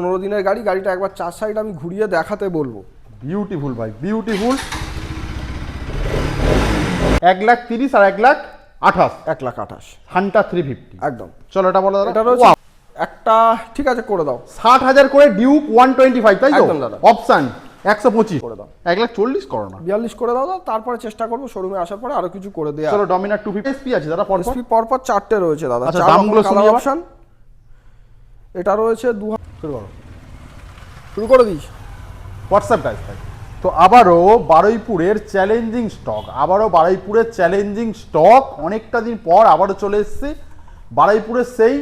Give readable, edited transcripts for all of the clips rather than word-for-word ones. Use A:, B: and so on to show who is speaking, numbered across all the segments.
A: 15 দিনের গাড়ি, গাড়িটা একবার চার সাইড আমি ঘুরিয়ে দেখাতে বলবো।
B: বিউটিফুল ভাই, বিউটিফুল। 1,30,000 আর 1,28,000।
A: 1,28,000
B: হান্টার 350
A: একদম।
B: চলো এটা বলো দাদা।
A: এটা রয়েছে একটা, ঠিক আছে করে দাও।
B: 60,000 করে ডিউক 125, তাই তো?
A: একদম দাদা।
B: অপশন 125
A: করে দাও।
B: 1,40,000 করো না।
A: 42 করে দাও, তারপরে চেষ্টা করবো শোরুমে আসার পরে আরো কিছু করে দেয়া।
B: চলো ডমিনার 250 এসপি আছে দাদা, পরপর
A: পরপর 4টে রয়েছে দাদা।
B: আচ্ছা, দামগুলো শুনি এবার।
A: অপশন এটা রয়েছে 2000। শুরু করে দিস
B: হোয়াটসঅ্যাপ গাইস ভাই। তো আবারও বারুইপুরের চ্যালেঞ্জিং স্টক, অনেকটা দিন পর আবারও চলে এসেছে বারুইপুরের সেই,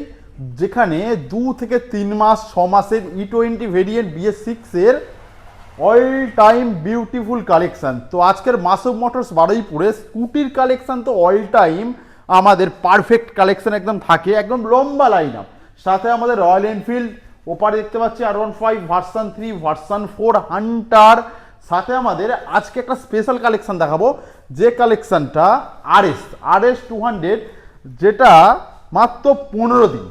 B: যেখানে 2 থেকে 3 মাস 6 মাসের E20 ভেরিয়েন্ট BS6 এর অল টাইম বিউটিফুল কালেকশন। তো আজকের মাসুম মোটরস বারুইপুরে স্কুটির কালেকশন তো অল টাইম আমাদের পারফেক্ট কালেকশন একদম থাকে, একদম লম্বা লাইন আপ। সাথে আমাদের রয়্যাল এনফিল্ড, ওপারে দেখতে পাচ্ছি R15 ভার্সন 3, ভার্সন 4 হান্টার। সাথে আমাদের আজকে একটা স্পেশাল কালেকশন দেখাবো, যে কালেকশনটা RS 200, যেটা মাত্র 15 দিন,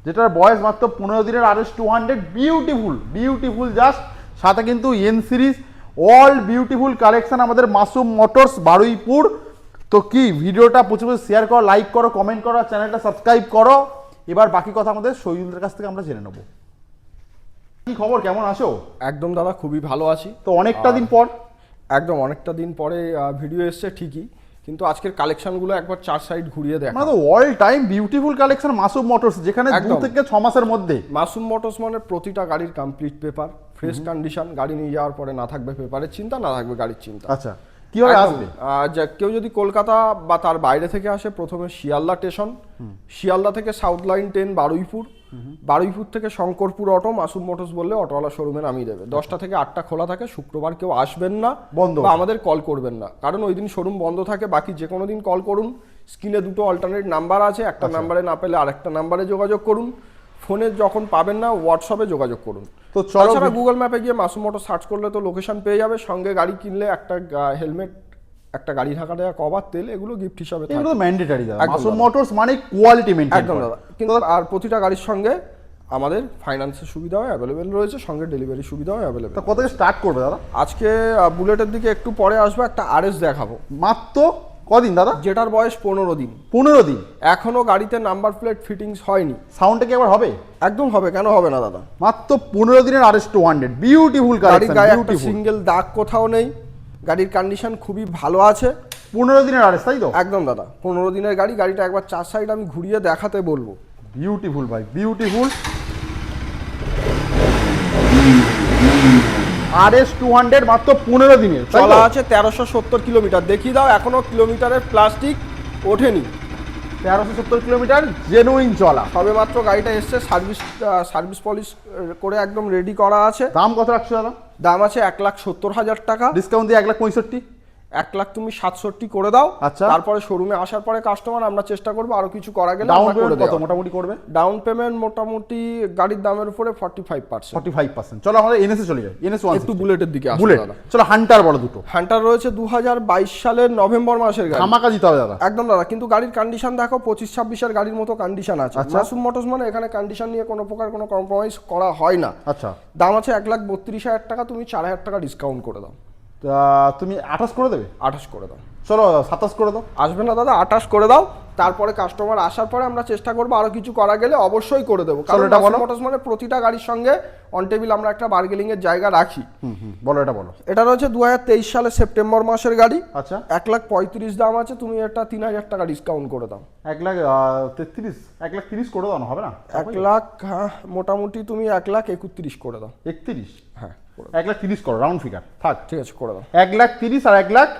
B: যেটার বয়স মাত্র 15 দিনের RS 200। Beautiful just. সাথে কিন্তু N series, all beautiful collection আমাদের মাসুম মোটরস বারুইপুর। তো কি ভিডিওটা প্রচুর শেয়ার করো, লাইক করো, কমেন্ট করো, চ্যানেলটা সাবস্ক্রাইব করো। এবার বাকি কথা আমাদের শহীদুলের কাছ থেকে আমরা জেনে নেবো। কি খবর, কেমন আছো?
A: একদম দাদা, খুবই ভালো আছি।
B: তো অনেকটা দিন পর,
A: একদম অনেকটা দিন পরে ভিডিও এসছে ঠিকই, কিন্তু আজকের কালেকশনগুলো একবার চার সাইড ঘুরিয়ে দেখা।
B: মানে all time beautiful collection Masum motors, যেখানে 2 থেকে 6 মাসের মধ্যে।
A: মাসুম মোটরস মানে প্রতিটা গাড়ির কমপ্লিট পেপার, ফ্রেশ কন্ডিশন। গাড়ি নিয়ে যাওয়ার পরে না থাকবে পেপারের চিন্তা, না থাকবে গাড়ির চিন্তা।
B: আচ্ছা, কিভাবে আসবে?
A: কেউ যদি কলকাতা বা তার বাইরে থেকে আসে, প্রথমে শিয়ালদা স্টেশন, শিয়ালদা থেকে south line train Baruipur, Baruipur থেকে শঙ্করপুর অটো, মাসুম মোটরস বললে অটোওয়ালা শোরুমে নামিয়ে দেবে। 10টা থেকে 8টা খোলা থাকে। শুক্রবার কেউ আসবেন না,
B: বন্ধ,
A: বা আমাদের কল করবেন না, কারণ ওই দিন শোরুম বন্ধ থাকে। বাকি যে কোনো দিন কল করুন। স্ক্রিনে 2টো অল্টারনেট নাম্বার আছে, একটা নাম্বারে না পেলে আরেকটা নাম্বারে যোগাযোগ করুন। ফোনে যখন পাবেন না, হোয়াটসঅ্যাপে যোগাযোগ করুন।
B: তো চলো,
A: তাছাড়া গুগল ম্যাপে গিয়ে মাসুম মোটর সার্চ করলে তো লোকেশন পেয়ে যাবে। সঙ্গে গাড়ি কিনলে একটা হেলমেট, একটা গাড়ি ঢাকা দেওয়া কভার, তেল, এগুলো গিফট হিসাবে থাকে।
B: এগুলো তো ম্যান্ডেটরি দাদা। মাসুম মোটরস মানে কোয়ালিটি মেইনটেইন।
A: একদম দাদা। কিন্তু আর প্রতিটা গাড়ির সঙ্গে আমাদের ফাইন্যান্সের সুবিধাও অ্যাভেলেবেল রয়েছে, সঙ্গে ডেলিভারি সুবিধাও অ্যাভেলেবেল।
B: তো কত থেকে স্টার্ট করবে দাদা?
A: আজকে বুলেটের দিকে একটু পরে আসবো, একটা RS দেখাবো।
B: মাত্র কদিন দাদা?
A: যেটার বয়স 15 দিন।
B: 15 দিন
A: এখনো গাড়িতে নাম্বার প্লেট ফিটিংস হয়নি।
B: সাউন্ডটা কি একবার হবে?
A: একদম হবে, কেন হবে না দাদা।
B: মাত্র 15 দিনের RS 200 বিউটিফুল কালেকশন।
A: গাড়ির গায়ে একটা সিঙ্গেল দাগ কোথাও নেই, গাড়ির কন্ডিশন খুবই ভালো আছে।
B: 15 দিনের RS, তাই তো?
A: একদম দাদা, 15 দিনের গাড়ি। গাড়িটা একবার চার সাইড আমি ঘুরিয়ে দেখাতে বলবো।
B: বিউটিফুল ভাই, বিউটিফুল। RS 200 মাত্র 15 দিনের
A: চলা আছে 1370 কিলোমিটার। দেখিয়ে দাও, এখনো কিলোমিটারের প্লাস্টিক ওঠেনি।
B: 1370 কিলোমিটার জেনুইন চলা।
A: সবে মাত্র গাড়িটা এসছে, সার্ভিস পলিশ করে একদম রেডি করা আছে।
B: দাম কত রাখছো দাদা?
A: দাম আছে 1,70,000 টাকা।
B: ডিসকাউন্ট দিয়ে 1,65,000।
A: 1,00,000 তুমি 67 করে দাও।
B: আচ্ছা,
A: তারপরে শোরুমে আসার পরে কাস্টমার আমরা চেষ্টা করবো আরো কিছু করা গেলে
B: ডাউন পেমেন্ট কত মোটামুটি করবে?
A: ডাউন পেমেন্ট মোটামুটি গাড়ির দামের উপরে 45%।
B: 45%। চলো আমাদের এনএস এ চলে যাই। এনএস 1
A: একটু বুলেটের দিকে আসো
B: বুলেট।
A: দাদা।
B: চলো হান্টার বলো দুটো।
A: হান্টার রয়েছে 2022 সালের নভেম্বর মাসের গাড়ি।
B: ধামাকা দিতে হবে দাদা।
A: একদম দাদা, কিন্তু গাড়ির কন্ডিশন দেখো 25-26 এর গাড়ির মতো কন্ডিশন আছে। মাসুম মোটরস মানে এখানে কন্ডিশন নিয়ে কোনো প্রকার কোনো কম্প্রোমাইজ করা হয় না।
B: আচ্ছা,
A: দাম আছে 1,32,000 টাকা। তুমি 4,000 টাকা ডিসকাউন্ট করে দাও।
B: তুমি 28 করে দেবে?
A: 28 করে দাও।
B: চলো 27 করে দাও।
A: আসবে না দাদা, 28 করে দাও। তারপরে কাস্টমার আসার পরে আমরা চেষ্টা করবো আরো কিছু করা গেলে অবশ্যই করে দেবো। কারণ মাসুম মোটরস মানে প্রতিটা গাড়ির সঙ্গে অন টেবিল আমরা একটা বার্গেনিং এর জায়গা রাখি।
B: বলো, এটা বলো।
A: এটা রয়েছে 2023 সালের সেপ্টেম্বর মাসের গাড়ি।
B: আচ্ছা,
A: 1,35,000 দাম আছে। তুমি এটা 3,000 টাকা ডিসকাউন্ট করে দাও।
B: 1,30,000 করে দাও না, হবে না?
A: 1,00,000 মোটামুটি তুমি 1,31,000 করে দাও।
B: 31?
A: হ্যাঁ,
B: 1,30,000 করো, রাউন্ড ফিগার থাক।
A: ঠিক আছে, করে দাও।
B: 1,30,000 আর 1,28,000।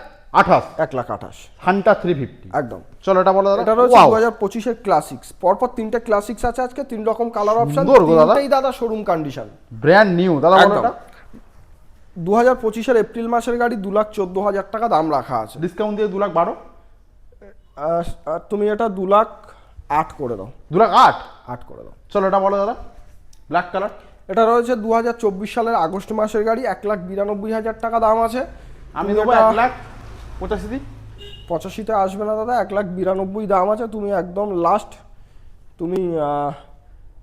A: 1,28,000
B: হান্টার 350
A: একদম।
B: চলো এটা বলো দাদা।
A: এটা রয়েছে 2025 এর ক্লাসিক্স। পরপর 3টে ক্লাসিক্স আছে আজকে, 3 রকম কালার অপশন। তিনটেই দাদা শোরুম কন্ডিশন,
B: ব্র্যান্ড নিউ দাদা। বলো এটা
A: 2025 এর এপ্রিল মাসের গাড়ি। 2,14,000 টাকা দাম রাখা আছে।
B: ডিসকাউন্ট দিয়ে 2,12,000।
A: তুমি এটা 2,08,000 করে দাও।
B: 2,08,000
A: করে দাও।
B: চলো এটা বলো দাদা। Black colour.
A: এটা রয়েছে 2024 সালের আগস্ট মাসের গাড়ি। 1,92,000 টাকা দাম আছে।
B: আমি দেবো 1,85,000।
A: 85-তে আসবে না দাদা, 1,92,000 দাম আছে। তুমি একদম লাস্ট, তুমি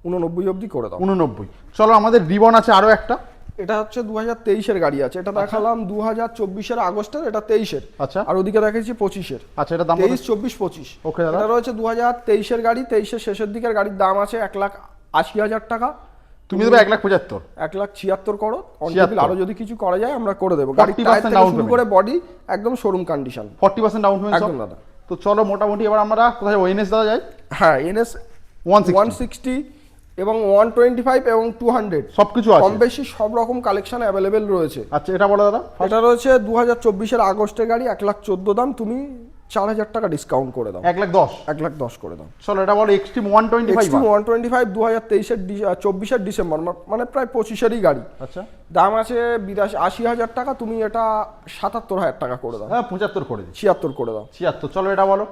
A: 89 অবধি করে দাও।
B: 89। চলো আমাদের রিবন আছে আরো একটা।
A: এটা হচ্ছে 2023-এর গাড়ি আছে, এটা দেখালাম 2024-এর আগস্টের, এটা 23-এর।
B: আচ্ছা
A: আর ওদিকে দেখাচ্ছি 25-এর।
B: আচ্ছা এটা দাম
A: 23, 24, 25।
B: ওকে দাদা।
A: এটা রয়েছে 2023-এর গাড়ি, 23-এর শেষের দিকের গাড়ির দাম আছে 1,80,000 টাকা।
B: তুমি দেবে 1,75,000।
A: 1,76,000 করো,
B: 76
A: আরো যদি কিছু করা যায় আমরা করে দেবো। গাড়ির
B: 40%
A: টায়ার থেকে
B: down
A: শুরু
B: payment।
A: করে বডি একদম শোরুম কন্ডিশন।
B: 40% ডাউন পেমেন্ট
A: একদম দাদা।
B: তো চলো মোটামুটি এবার আমরা কোথায় ওএনএস দাদা যাই।
A: হ্যাঁ, NS
B: 160
A: 160 এবং 125 এবং 200
B: সবকিছু
A: কম
B: আছে।
A: বেশি সব রকম কালেকশন অ্যাভেলেবেল রয়েছে।
B: আচ্ছা এটা বলো দাদা।
A: এটা রয়েছে 2024-এর আগস্টের গাড়ি, 1,14,000 দাম, তুমি 4,000 টাকা ডিসকাউন্ট করে দাও।
B: 1,10,000।
A: 1,10,000 করে দাও।
B: চলো এটা বলো এক্সট্রিম 125।
A: এক্সট্রিম 125 2023-এর 24-এর ডিসেম্বর, মানে প্রায় 25-এরই গাড়ি।
B: আচ্ছা
A: দাম আছে 80,000 টাকা, তুমি এটা 77,000 টাকা করে দাও।
B: হ্যাঁ 75 করে দিই।
A: 76 করে দাও।
B: 76। চলো এটা বলো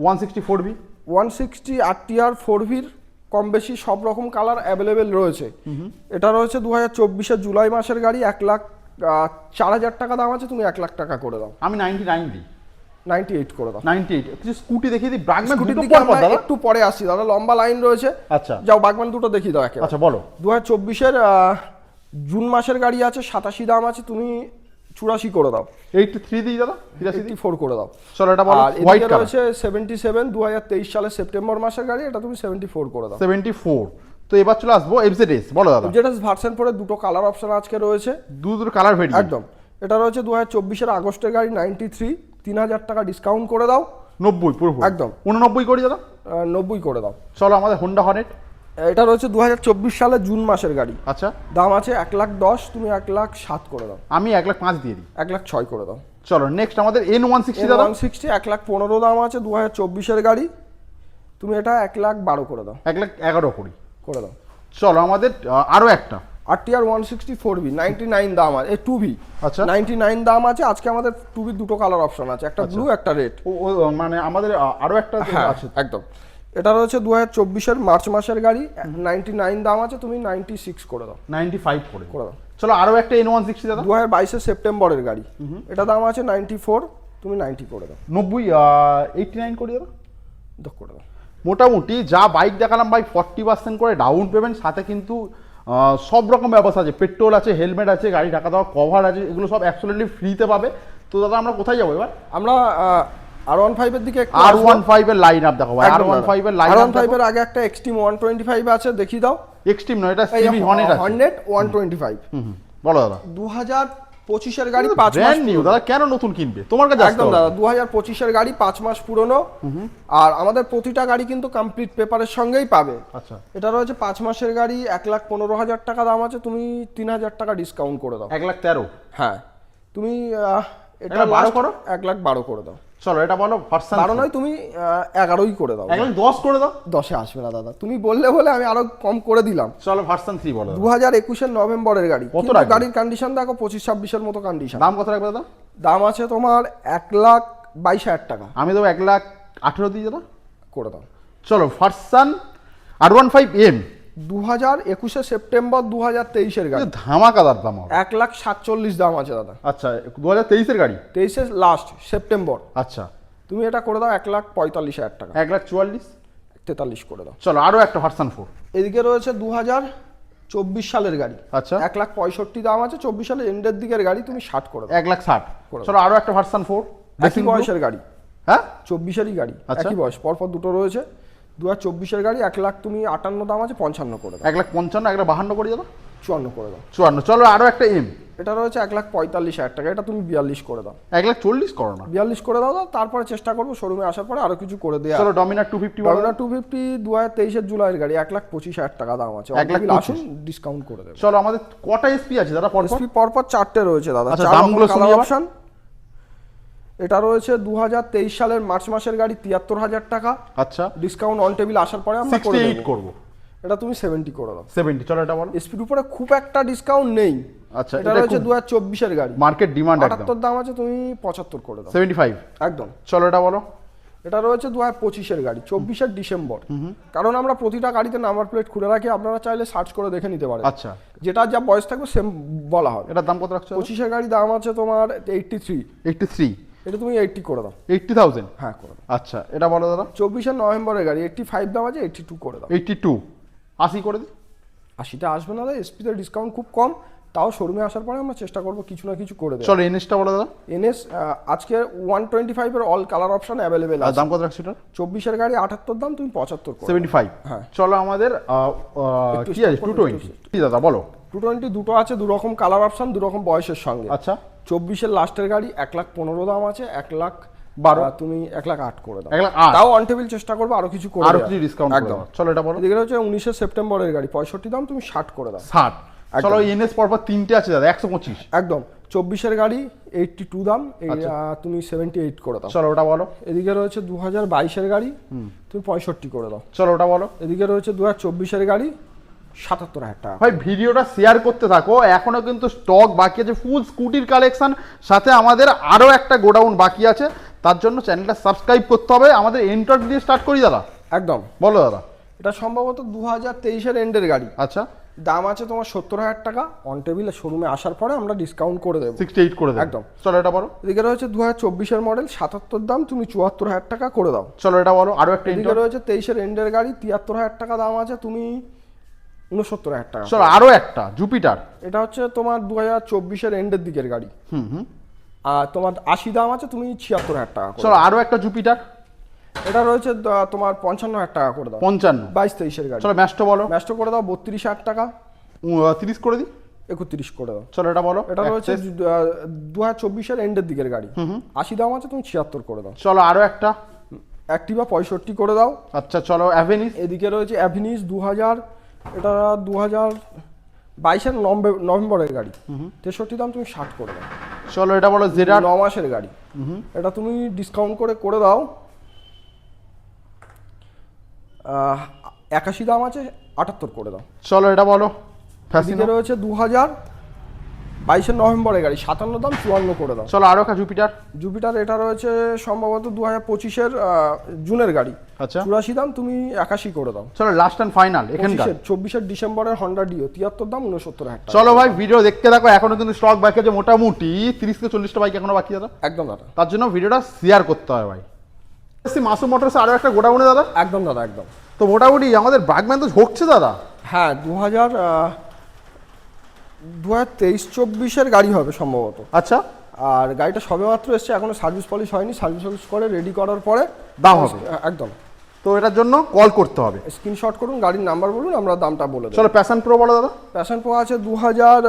B: 164V।
A: 160 RTR 4Vর কম বেশি সব রকম কালার অ্যাভেলেবেল রয়েছে। এটা রয়েছে 2024-এর জুলাই মাসের গাড়ি, 1,04,000 টাকা দাম আছে, তুমি 1,00,000 টাকা করে দাও।
B: আমি 99 দিই।
A: 98 করে দাও।
B: 98। কিছু স্কুটি দেখিয়ে দিই। ব্রাগম্যান
A: স্কুটির
B: দুটো
A: দিকে
B: পর পর
A: আমরা
B: দাদা।
A: একটু পরে আসছি দাদা, লম্বা লাইন রয়েছে।
B: আচ্ছা
A: যাও বাগমান দুটো দেখিয়ে দাও একেবারে।
B: আচ্ছা বলো।
A: 2024-এর জুন মাসের গাড়ি আছে, 87 দাম আছে, তুমি 84 করে দাও।
B: 83 দিই দাদা। 83 দিই।
A: 84 করে দাও।
B: চলো এটা বলো
A: আর
B: হোয়াইট
A: এদিকে
B: কালার।
A: রয়েছে 77 2023 সালের সেপ্টেম্বর মাসের গাড়ি, এটা তুমি 74 করে দাও।
B: 74। তো এবার চলে আসবো এফজেডএস। বলো দাদা।
A: যেটা ভার্সন পরে দুটো কালার অপশন আজকে রয়েছে।
B: দুটো কালার ভেরিয়েন্ট।
A: একদম। এটা রয়েছে 2024-এর আগস্টের গাড়ি, 93, 3,000 টাকা ডিসকাউন্ট করে দাও।
B: 90 পুরো
A: একদম।
B: 89 করি দাদা।
A: 90 করে দাও।
B: চলো আমাদের হোন্ডা হর্নেট।
A: এটা রয়েছে 2024 সালের জুন মাসের গাড়ি,
B: আচ্ছা
A: দাম আছে 1,10,000, তুমি 1,07,000 করে দাও।
B: আমি 1,05,000 দিয়ে দিই।
A: 1,06,000 করে দাও।
B: চলো নেক্সট আমাদের N160 দাদা।
A: 160 1,15,000 দাম আছে, 2024-এর গাড়ি, তুমি এটা 1,12,000 করে দাও।
B: 1,11,000 করি।
A: করে দাও।
B: চলো আমাদের আরো একটা
A: RTR 160 4V 99 দাম আছে, 2V।
B: আচ্ছা
A: 99 দাম আছে। আজকে আমাদের 2V দুটো কালার অপশন আছে, একটা ব্লু একটা রেড।
B: মানে আমাদের আরো একটা আছে।
A: একদম। এটা রয়েছে 2024-এর মার্চ মাসের গাড়ি, 99 দাম আছে, তুমি 96 করে দাও।
B: 95 করে
A: করে দাও।
B: চলো আরো একটা N160 দাদা।
A: 2022-এর সেপ্টেম্বরের গাড়ি, এটা দাম আছে 94, তুমি 90 করে দাও।
B: 90 89 করি দাদা।
A: করে দাও।
B: মোটামুটি যা বাইক দেখালাম ভাই 40% করে ডাউন পেমেন্ট, সাথে কিন্তু সব রকম ব্যবস্থা আছে, পেট্রোল আছে, হেলমেট আছে, গাড়ি ঢাকা দেওয়া কভার আছে, এগুলো সব অ্যাবসলিউটলি ফ্রিতে পাবে। তো দাদা আমরা কোথায় যাবো এবার?
A: আমরা R15-এর দিকে একটু
B: R15 এর লাইন আপ দেখো ভাই। R15 এর লাইন আপ
A: R15-এর আগে একটা এক্সট্রিম 125 আছে, দেখিয়ে দাও।
B: এক্সট্রিম নয়, এটা সিভি হর্নেট আছে।
A: হর্নেট 125
B: বলো দাদা।
A: 2025-এর গাড়ি, 5 মাস
B: ব্র্যান্ড নিউ দাদা, কেন নতুন কিনবে? তোমার কাছে আসতে
A: একদম
B: হবে।
A: দাদা, 2025-এর গাড়ি, 5 মাস পুরনো। আর আমাদের প্রতিটা গাড়ি কিন্তু কমপ্লিট পেপারের সঙ্গেই পাবে।
B: আচ্ছা
A: এটা রয়েছে 5 মাসের গাড়ি, 1,15,000 টাকা দাম আছে, তুমি 3,000 টাকা ডিসকাউন্ট করে দাও।
B: 1,13,000।
A: হ্যাঁ, তুমি এটা
B: 12 করো।
A: 1,12,000 করে দাও।
B: চলো এটা বলো ভার্সন
A: 12 নয়, তুমি 11ই করে দাও।
B: 1,10,000 করে দাও।
A: 10-এ আসবে না দাদা, তুমি বললে বলে আমি আরো কম করে দিলাম।
B: চলো ভার্সন 3 বলো দাদা।
A: 2021-এর নভেম্বরের গাড়ি,
B: কত
A: কিন্তু
B: রাখবে?
A: গাড়ির কন্ডিশন দেখো 25-26-এর মতো কন্ডিশন।
B: দাম কত রাখবে দাদা?
A: দাম আছে তোমার 1,22,000 টাকা।
B: আমি দেবো 1,18,000 দিই দাদা।
A: করে দাও।
B: চলো ভার্সন R15M
A: 2021-এর সেপ্টেম্বর 2023-এর গাড়ি,
B: ধামাকাদার দাম হবে।
A: 1,47,000 দাম আছে দাদা।
B: আচ্ছা 2023 এর গাড়ি।
A: 23-এর লাস্ট সেপ্টেম্বর,
B: আচ্ছা
A: তুমি এটা করে দাও 1,45,000 টাকা।
B: 1,44,000।
A: 43 করে দাও।
B: চলো আরো একটা ভার্সন 4।
A: এদিকে রয়েছে 2024 সালের গাড়ি,
B: আচ্ছা
A: 1,65,000 দাম আছে, 24 সালের এন্ডের দিকের গাড়ি, তুমি 60 করে দাও।
B: 1,60,000। চলো আরো একটা ভার্সন 4।
A: একই বয়সের গাড়ি,
B: হ্যাঁ
A: 24-এরই গাড়ি,
B: আচ্ছা।
A: একই বয়স, পরপর দুটো রয়েছে। 2024-এর গাড়ি, 1,00,000, তুমি 58 দাম আছে, 55 করে দাও।
B: 1,55,000, 1,52 করি দাদা।
A: 54 করে দাও।
B: 54। চলো আরো একটা M।
A: এটা রয়েছে 1,45,000 টাকা, এটা তুমি 42 করে দাও।
B: 1,40,000 করো না।
A: 42 করে দাও, তারপরে চেষ্টা করবো শোরুমে আসার পরে আরো কিছু করে দেওয়া।
B: চলো ডমিনার 250 বলো।
A: ডমিনার 250 2023-এর জুলাইয়ের গাড়ি, 1,25,000 টাকা দাম আছে।
B: 1,25,000
A: আসুন ডিসকাউন্ট করে দেবে।
B: চলো আমাদের কটা এসপি আছে দাদা পরপর?
A: এসপি পরপর 4টে রয়েছে দাদা।
B: আচ্ছা,
A: 4
B: দামগুলো
A: রকম
B: শুনি
A: কালার
B: এবার।
A: অপশন। এটা রয়েছে 2023 সালের মার্চ মাসের গাড়ি, 73,000 টাকা।
B: আচ্ছা
A: ডিসকাউন্ট অন টেবিল আসার পরে আমরা করে
B: 68
A: দেব।
B: করব।
A: এটা তুমি 70 করে দাও।
B: 70। চলো এটা বলো।
A: এসপির উপরে খুব একটা ডিসকাউন্ট নেই।
B: আচ্ছা
A: এটা রয়েছে 2024-এর গাড়ি,
B: মার্কেট ডিমান্ড একদম।
A: 78 দাম আছে, তুমি 75 করে দাও।
B: 75।
A: একদম।
B: চলো এটা বলো।
A: এটা রয়েছে 2025-এর গাড়ি, 24-এর ডিসেম্বর। কারণ আমরা প্রতিটা গাড়িতে নাম্বার প্লেট খুলে রাখি, আপনারা চাইলে সার্চ করে দেখে নিতে পারেন।
B: আচ্ছা
A: যেটা যা বয়স থাকবে সেম বলা হবে।
B: এটার দাম কত রাখছো?
A: 25-এর গাড়ি, দাম আছে তোমার 83।
B: 83।
A: এটা তুমি 80 করে দাও।
B: 80,000।
A: হ্যাঁ করে দাও।
B: আচ্ছা এটা বলো দাদা।
A: 24-এর নভেম্বরের গাড়ি, 85 দাম আছে, 82 করে দাও।
B: 82। 80 করে দিই।
A: 80টা আসবে না দাদা, এসপিতে ডিসকাউন্ট খুব কম, তাও শোরুমে আসার পরে আমরা চেষ্টা করবো কিছু না কিছু করে দেবো।
B: চলো এনএসটা বলো দাদা।
A: এনএস আজকে 125 এর অল কালার অপশন অ্যাভেলেবেল
B: আর
A: আছে।
B: দাম কত রাখছি এটা?
A: 24 এর গাড়ি 78 দাম, তুমি 75 করো।
B: 75।
A: হ্যাঁ।
B: চলো আমাদের কি আছে 220 কি দাদা বলো।
A: 220 দুটো আছে, দু রকম কালার অপশন, দু রকম বয়সের সঙ্গে।
B: আচ্ছা
A: 24 এর লাস্টের গাড়ি 1,15,000 দাম আছে, 1,12,000 তুমি 1,08,000 করে দাও।
B: 1,08,000
A: তাও অন টেবিল চেষ্টা করবো আরো কিছু করে
B: আরো
A: দেওয়ার।
B: কিছু ডিসকাউন্ট
A: একদম।
B: চলো এটা বলো।
A: এদিকে হচ্ছে 19 সেপ্টেম্বরের গাড়ি 65 দাম, তুমি 60 করে দাও।
B: 60। চলো এনএস পরপর তিনটে আছে দাদা 125।
A: একদম। 24 এর গাড়ি 82 দাম, তুমি 78 করে দাও।
B: চলো ওটা বলো।
A: এদিকে রয়েছে 2022 এর গাড়ি, তুমি 65 করে দাও।
B: চলো ওটা বলো।
A: এদিকে রয়েছে 2024 এর গাড়ি 77,000 টাকা।
B: ভাই ভিডিওটা শেয়ার করতে থাকো, এখনো কিন্তু স্টক বাকি আছে, ফুল স্কুটির কালেকশন, সাথে আমাদের আরো একটা গোডাউন বাকি আছে, তার জন্য চ্যানেলটা সাবস্ক্রাইব করতে হবে। আমাদের এন্টার দিয়ে স্টার্ট করি দাদা।
A: একদম।
B: বলো দাদা।
A: এটা সম্ভবত 2023 এর এন্ডের গাড়ি।
B: আচ্ছা
A: দাম আছে তোমার 70,000 টাকা, অন টেবিলে শোরুমে আসার পরে আমরা ডিসকাউন্ট করে দেবো।
B: 68 করে দেবো
A: একদম।
B: চলো এটা বলো।
A: এদিকে রয়েছে 2024 এর মডেল 77 দাম, তুমি 74,000 টাকা করে দাও।
B: চলো এটা বলো। আরো একটা
A: এদিকে রয়েছে 23 এর এন্ডের গাড়ি 73,000 টাকা দাম আছে, তুমি 69,000 টাকা।
B: চলো আরো একটা জুপিটার।
A: এটা হচ্ছে তোমার 2024 এর এন্ডের দিকের গাড়ি। আর তোমার 80 দাম আছে, তুমি 76,000 টাকা করে
B: চলো
A: দাও।
B: আরো একটা জুপিটার।
A: এটা রয়েছে তোমার 55,000 টাকা করে দাও।
B: 55।
A: 22-23 এর গাড়ি।
B: চলো ম্যাস্টো বলো।
A: ম্যাস্টো করে দাও 32,000 টাকা।
B: 30 করে দিই।
A: 31 করে দাও।
B: চলো এটা বলো।
A: এটা রয়েছে 2024 এর এন্ডের দিকের গাড়ি। 80 দাম আছে, তুমি 76 করে দাও।
B: চলো আরো একটা
A: অ্যাক্টিভা 65 করে দাও।
B: আচ্ছা চলো অ্যাভেনিস।
A: এদিকে রয়েছে অ্যাভিনিস 2000, এটা 2022 এর নভেম্বরের গাড়ি 63 দাম, তুমি 60 করে দাও।
B: চলো এটা বলো জেডার।
A: 9 মাসের গাড়ি। এটা তুমি ডিসকাউন্ট করে দাও। 81 দাম আছে, 78 করে দাও।
B: চলো এটা বলো
A: এদিকে
B: ফ্যাসিনো।
A: রয়েছে 2022 এর নভেম্বরের গাড়ি 57 দাম, 54 করে দাও।
B: চলো আরো একটা জুপিটার।
A: জুপিটার এটা রয়েছে সম্ভবত 2025 এর জুনের গাড়ি।
B: আচ্ছা
A: 84 দাম, তুমি 81 করে দাও।
B: চলো লাস্ট অ্যান্ড ফাইনাল এখানকার।
A: 24 এর ডিসেম্বরের হন্ডা ডিও 73 দাম, 69,000 টাকা।
B: চলো ভাই ভিডিও দেখতে থাকো, এখনো কিন্তু স্টক বাকি আছে মোটামুটি 30 থেকে 40টা বাইক এখনো বাকি দাদা।
A: একদম দাদা।
B: তার জন্য ভিডিওটা শেয়ার করতে হবে ভাই। মাসুম মোটরস আরো একটা গোডাউনে দাদা।
A: একদম দাদা একদম।
B: তো মোটামুটি আমাদের ব্রাগম্যান তো ঝোঁকছে দাদা।
A: হ্যাঁ 2023-24 এর গাড়ি হবে সম্ভবত।
B: আচ্ছা
A: আর গাড়িটা সবেমাত্র এসছে, এখনো সার্ভিস পলিশ হয়নি, সার্ভিস করে রেডি করার পরে
B: দাম হবে।
A: একদম।
B: তো এটার জন্য কল করতে হবে।
A: স্ক্রিনশট করুন, গাড়ির নাম্বার বলুন, আমরা দামটা বলে দেবো।
B: চলো প্যাশন প্রো বলো দাদা।
A: প্যাশন প্রো আছে 2000,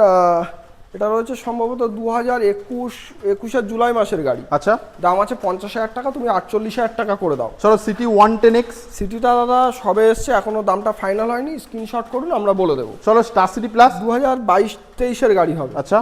A: এটা রয়েছে সম্ভবত 2021 এর জুলাই মাসের গাড়ি।
B: আচ্ছা
A: দাম আছে 50,000 টাকা, তুমি 48,000 টাকা করে দাও।
B: চলো সিটি 110X।
A: সিটিটা দাদা সবে এসছে, এখনো দামটা ফাইনাল হয়নি, স্ক্রিনশট করুন, আমরা বলে দেবো।
B: চলো স্টার সিটি প্লাস।
A: 2022-23 এর গাড়ি হবে।
B: আচ্ছা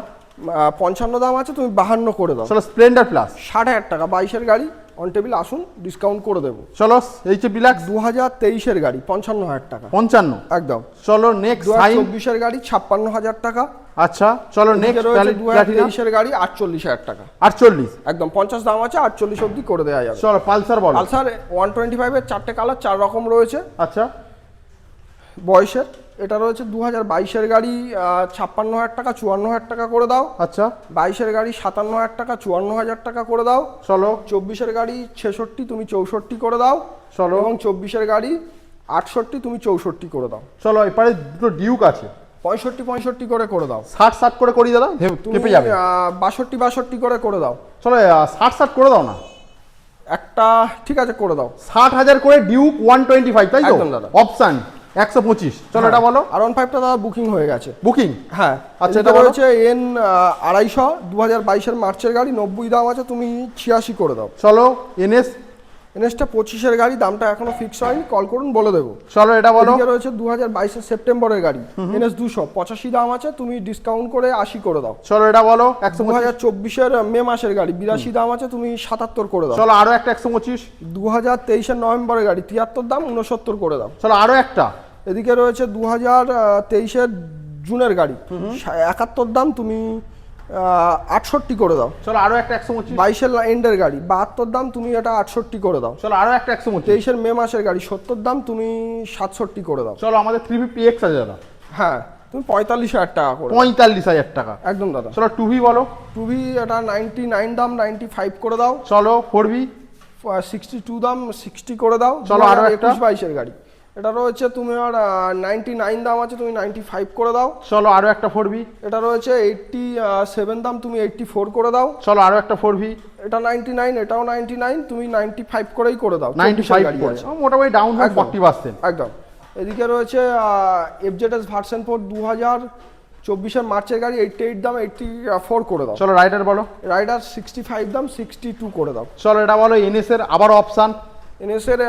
A: 55 দাম আছে, তুমি 52 করে দাও।
B: চলো স্প্লেন্ডার প্লাস।
A: 60,000 টাকা 22 এর গাড়ি, অন টেবিল আসুন, ডিসকাউন্ট করে দেবো।
B: চলো এইচ ডিলাক্স
A: 2023 এর গাড়ি 55,000 টাকা
B: 55।
A: একদম।
B: চলো নেক্সট সাইন।
A: 2024 এর গাড়ি 56,000 টাকা।
B: আচ্ছা চলো নেক্সট প্ল্যাটিনা
A: 2023 এর গাড়ি 48,000 টাকা
B: 48।
A: একদম। 50 দাম আছে, 48 অবধি করে দেওয়া যাবে।
B: চলো পালসার বলো।
A: পালসার 125 এর 4টে কালার, 4 রকম রয়েছে
B: আচ্ছা
A: বয়সের। এটা রয়েছে 2022 এর গাড়ি 56,000 টাকা, 54,000 টাকা করে দাও।
B: আচ্ছা
A: 22 এর গাড়ি 57,000 টাকা, 54,000 টাকা করে দাও।
B: চলো
A: 24 এর গাড়ি 66, তুমি 64 করে দাও।
B: চলো
A: এবং 24 এর গাড়ি 68, তুমি 64 করে দাও।
B: চলো এপারে দুটো ডিউক আছে
A: 65 করে দাও।
B: 60 করে করি দাদা,
A: তুমি
B: কেঁপে যাবে।
A: 62 করে দাও।
B: চলো 60 করে দাও না।
A: একটা ঠিক আছে করে দাও।
B: 60,000 করে ডিউক 125 তাই তো?
A: একদম দাদা।
B: অপশন 125। চলো এটা বলো।
A: আর 15টা দাদা বুকিং হয়ে গেছে।
B: বুকিং
A: হ্যাঁ
B: আচ্ছা,
A: এটা
B: এটা বলো।
A: রয়েছে N 250 2022 এর মার্চের গাড়ি 90 দাম আছে, তুমি 86 করে দাও।
B: চলো এনএস।
A: এনএসটা 25 এর গাড়ি, দামটা এখনো ফিক্স হয়নি, কল করুন বলে দেবো।
B: চলো এটা বলো।
A: এদিকে রয়েছে 2022 এর সেপ্টেম্বরের গাড়ি NS 200 85 দাম আছে, তুমি ডিসকাউন্ট করে 80 করে দাও।
B: চলো এটা বলো 125।
A: 2024 এর মে মাসের গাড়ি 82 দাম আছে, তুমি 77 করে দাও।
B: চলো আরো একটা 125।
A: 2023 এর নভেম্বরের গাড়ি 73 দাম, 69 করে দাও।
B: চলো আরো একটা।
A: এদিকে রয়েছে 2023 এর জুনের গাড়ি 71 দাম, তুমি 68 করে দাও।
B: চলো আরো একটা 125।
A: 22 এর এন্ডের গাড়ি 72 দাম, তুমি এটা 68 করে দাও।
B: চলো আরো একটা 125।
A: 23 এর মে মাসের গাড়ি 70 দাম, তুমি 67 করে দাও।
B: চলো আমাদের 350X আছে দাদা।
A: হ্যাঁ তুমি 45,000 টাকা করে দাও।
B: 45,000 টাকা
A: একদম দাদা।
B: চলো 2V বলো।
A: 2V এটা 99 দাম, 95 করে দাও।
B: চলো 4V
A: 62 দাম, 60 করে দাও।
B: চলো আরো একটা।
A: 21-22 এর গাড়ি এটা রয়েছে তুমি আর 99 দাম আছে, তুমি 95 করে দাও।
B: চলো আরো একটা 4V।
A: এটা রয়েছে 87 দাম, তুমি 84 করে দাও।
B: চলো আরো একটা 4V।
A: এটা 99, এটাও 99, তুমি 95 করেই করে দাও।
B: 95
A: গাড়ি
B: করে
A: আছে।
B: মোটামুটি ডাউন হয়
A: একদম।
B: 40%।
A: একদম। এদিকে রয়েছে FZS ভার্সন 4 2024 মার্চের গাড়ি, 88 দাম, 84 করে দাও।
B: চলো রাইডার বলো।
A: রাইডার 65 দাম, 62 করে দাও।
B: চলো এটা বলো NS এর আবার অপশন।
A: NS এর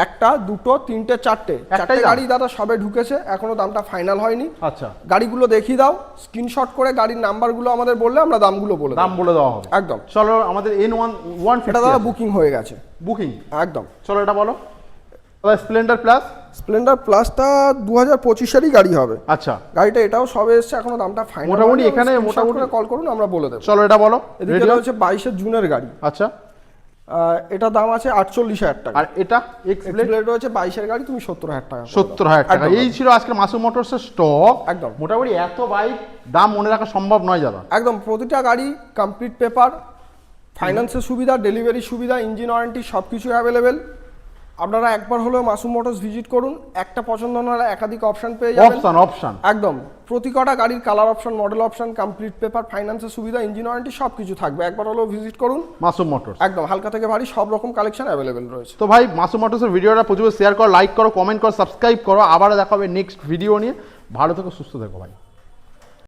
A: একটা, দুটো, তিনটে, চারটে
B: একটাই দাম?
A: গাড়ি দাদা সবে ঢুকেছে, এখনো দামটা ফাইনাল হয়নি।
B: আচ্ছা,
A: গাড়িগুলো দেখিয়ে দাও, স্ক্রিনশট করে গাড়ির নাম্বারগুলো আমাদের বললে আমরা দামগুলো বলে
B: দাম বলে দেওয়া হবে।
A: একদম।
B: চলো আমাদের N1
A: এটা দাদা
B: 150
A: বুকিং হয়ে গেছে।
B: বুকিং।
A: একদম।
B: চলো এটা বলো। Splendor plus.
A: স্প্লেন্ডার প্লাসটা 2025-এরই গাড়ি হবে।
B: আচ্ছা,
A: গাড়িটা এটাও সবে এসছে, এখনো দামটা ফাইনাল
B: মোটামুটি এখানে মোটামুটি
A: কল করুন, আমরা বলে দেবো।
B: চলো এটা বলো।
A: এদিকে রয়েছে 22 জুনের গাড়ি।
B: আচ্ছা,
A: এটা দাম আছে 48,000 টাকা।
B: আর এটা এক্সপ্লেন্ড
A: এক্সপ্লেড রয়েছে 22 গাড়ি, তুমি 70,000 টাকা।
B: 70,000 টাকা।
A: একদম।
B: এই ছিল আজকে মাসুম মোটরসের স্টক।
A: একদম।
B: মোটামুটি এত বাইক দাম মনে রাখা সম্ভব নয় দাদা।
A: একদম, প্রতিটা গাড়ি কমপ্লিট পেপার, ফাইন্যান্সের সুবিধা, ডেলিভারি সুবিধা, ইঞ্জিন ওয়ারেন্টি সব কিছু অ্যাভেলেবেল। আপনারা একবার হলেও মাসুম মোটরস ভিজিট করুন, একটা পছন্দ না হলে একাধিক অপশন পেয়ে যাবেন।
B: অপশন
A: একদম, প্রতি কটা গাড়ির colour option, model option, complete paper, ফাইন্যান্সের সুবিধা, ইঞ্জিন ওয়ারেন্টি সব কিছু থাকবে। একবার হলেও ভিজিট করুন
B: মাসুম মোটরস।
A: একদম, হালকা থেকে ভারী সব রকম কালেকশন অ্যাভেলেবেল রয়েছে।
B: তো ভাই মাসুম মোটরসের ভিডিওটা প্রচুর শেয়ার করো, লাইক করো, কমেন্ট করো, সাবস্ক্রাইব করো। আবার দেখা হবে নেক্সট ভিডিও নিয়ে। ভালো থেকো, সুস্থ থেকো ভাই।